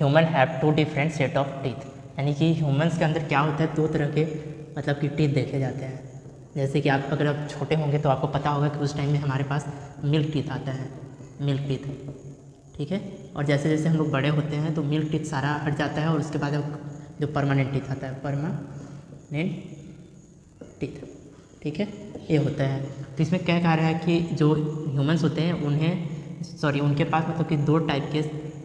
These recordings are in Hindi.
Human have 2 different set of teeth, यानी कि ह्यूमंस के अंदर क्या होता है, 2 तरह के मतलब कि टीथ देखे जाते हैं। जैसे कि आप अगर आप छोटे होंगे तो आपको पता होगा कि उस टाइम में हमारे पास मिल्क टीथ आता है, मिल्क टीथ, ठीक है। और जैसे जैसे हम लोग बड़े होते हैं तो मिल्क टीथ सारा हट जाता है और उसके बाद जो परमानेंट टीथ आता है, परमानेंट टीथ, ठीक है, ये होता है। तो इसमें क्या कह रहा है कि जो ह्यूमंस होते हैं उनके पास मतलब कि 2 टाइप के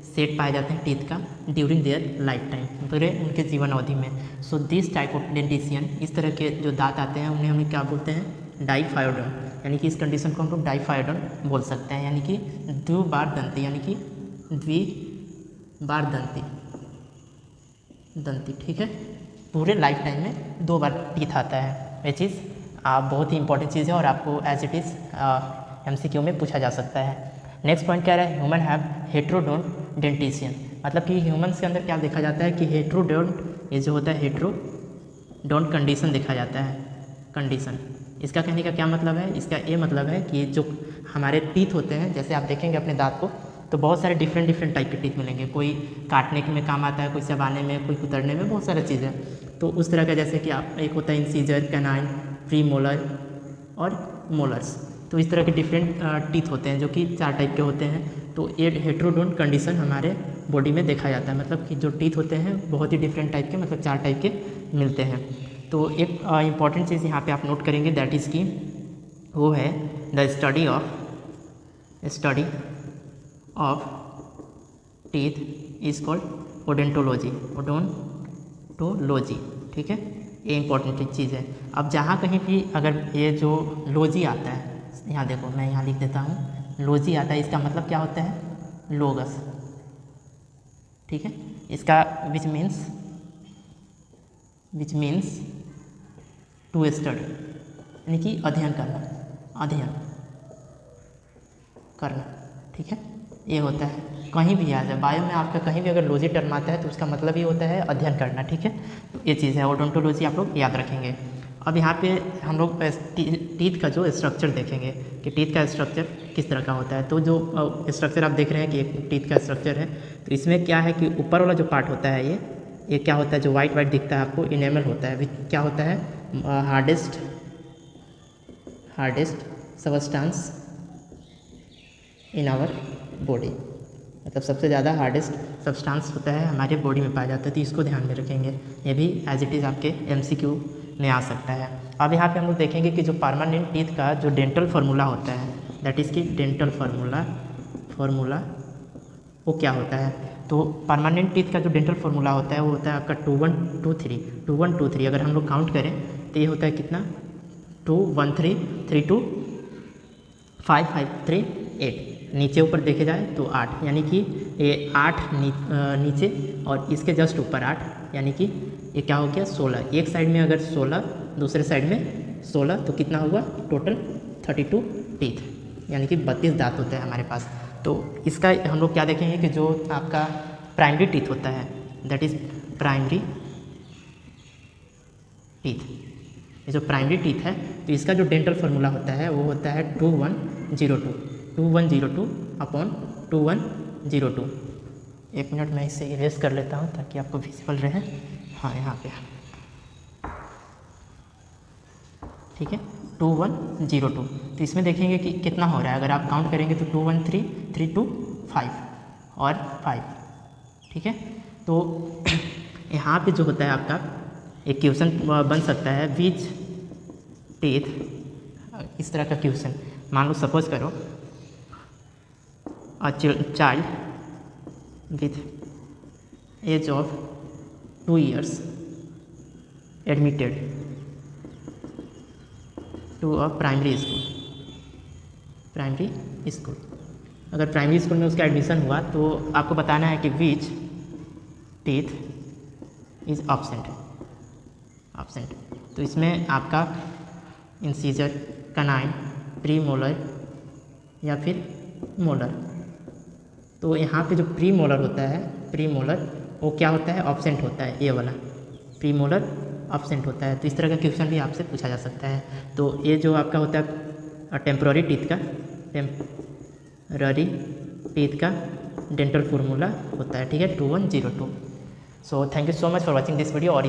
सेट पाए जाते हैं टीथ का ड्यूरिंग देयर लाइफ टाइम, पूरे उनके जीवन अवधि में। सो दिस टाइप ऑफ डेंटिशियन, इस तरह के जो दांत आते हैं उन्हें हम क्या बोलते हैं, डाइफायोडोन, यानी कि इस कंडीशन को हम लोग डाइफायोडोन बोल सकते हैं, यानी कि द्विबार दंती, यानी कि द्विबार दंती, ठीक है। पूरे लाइफ टाइम में 2 बार टीथ आता है। ये चीज़ बहुत ही इंपॉर्टेंट चीज़ है और आपको एज इट इज़ MCQ में पूछा जा सकता है। नेक्स्ट पॉइंट क्या है, ह्यूमन हैव हेट्रोडोंट डेंटिशियन, मतलब कि ह्यूमंस के अंदर क्या देखा जाता है कि हेट्रोडोंट, ये जो होता है हेट्रोडोंट कंडीशन देखा जाता है, कंडीशन। इसका कहने का क्या मतलब है, इसका ये मतलब है कि जो हमारे टीथ होते हैं, जैसे आप देखेंगे अपने दांत को तो बहुत सारे डिफरेंट टाइप के टीथ मिलेंगे, कोई काटने में काम आता है, कोई चबाने में, कोई कुतरने में, बहुत सारी चीज़ें। तो उस तरह का जैसे कि आप एक होता है इंसीजर, कैनाइन, प्री मोलर और मोलर्स, तो इस तरह के डिफरेंट टीथ होते हैं जो कि 4 टाइप के होते हैं। तो ये हेट्रोडोंट कंडीशन हमारे बॉडी में देखा जाता है, मतलब कि जो टीथ होते हैं बहुत ही डिफरेंट टाइप के, मतलब 4 टाइप के मिलते हैं। तो एक इम्पॉर्टेंट चीज़ यहाँ पे आप नोट करेंगे, दैट इज़ की वो है the study of teeth is called odontology, ठीक है, ये इंपॉर्टेंट चीज़ है। अब जहाँ कहीं भी अगर ये जो लॉजी आता है, यहाँ देखो मैं यहाँ लिख देता हूँ, लॉजी आता है, इसका मतलब क्या होता है, लोगस, ठीक है, इसका विच मीन्स टू स्टडी, यानी कि अध्ययन करना, ठीक है, ये होता है। कहीं भी आ जाए बायो में आपका कहीं भी अगर लॉजी टर्म आता है तो उसका मतलब ये होता है अध्ययन करना, ठीक है। तो ये चीज़ है, ओडोंटोलॉजी आप लोग याद रखेंगे। अब यहाँ पे हम लोग टीथ का जो स्ट्रक्चर देखेंगे कि टीथ का स्ट्रक्चर किस तरह का होता है। तो जो स्ट्रक्चर आप देख रहे हैं कि एक टीथ का स्ट्रक्चर है, तो इसमें क्या है कि ऊपर वाला जो पार्ट होता है ये क्या होता है, जो वाइट दिखता है आपको, इनेमल होता है, क्या होता है, hardest substance in our body, मतलब सबसे ज़्यादा हार्डेस्ट सब्सटेंस होता है हमारे बॉडी में पाया जाता है। तो इसको ध्यान में रखेंगे, ये भी एज इट इज़ आपके MCQ में आ सकता है। अब यहाँ पे हम लोग देखेंगे कि जो परमानेंट टीथ का जो डेंटल फार्मूला होता है, दैट इज़ की डेंटल फार्मूला वो क्या होता है। तो परमानेंट टीथ का जो डेंटल फार्मूला होता है वो होता है आपका 2123। अगर हम लोग काउंट करें तो ये होता है कितना, 21332 5538, नीचे ऊपर देखे जाए तो 8, यानी कि ये 8 नीचे और इसके जस्ट ऊपर 8, यानी कि ये क्या हो गया 16। एक साइड में अगर 16, दूसरे साइड में 16, तो कितना होगा टोटल 32 टीथ, यानी कि 32 दांत होते हैं हमारे पास। तो इसका हम लोग क्या देखेंगे कि जो आपका प्राइमरी टीथ होता है, दैट इज़ प्राइमरी टीथ, ये जो प्राइमरी टीथ है तो इसका जो डेंटल फार्मूला होता है वो होता है 2102 अपॉन 2102। एक मिनट मैं इसे इरेज कर लेता हूँ ताकि आपको विजिबल रहे। हाँ यहाँ पे, ठीक है, 2102। तो इसमें देखेंगे कि कितना हो रहा है, अगर आप काउंट करेंगे तो 21332 और 5, ठीक है। तो यहाँ पे जो होता है आपका एक क्वेश्चन बन सकता है, विच टीथ, इस तरह का क्वेश्चन मान लो, सपोज करो a child with age of 2 years admitted to a primary school. अगर प्राइमरी स्कूल में उसका एडमिशन हुआ तो आपको बताना है कि विच टीथ इज़ absent। तो इसमें आपका इंसीजर, कनाइन, प्री मोलर या फिर मोलर। तो यहाँ पे जो प्री मोलर होता है, वो क्या होता है, ऑब्सेंट होता है, ये वाला प्री मोलर ऑब्सेंट होता है। तो इस तरह का क्वेश्चन भी आपसे पूछा जा सकता है। तो ये जो आपका होता है टेम्पररी टीथ का डेंटल फार्मूला होता है, ठीक है, 2102। So thank you so much for watching this video. और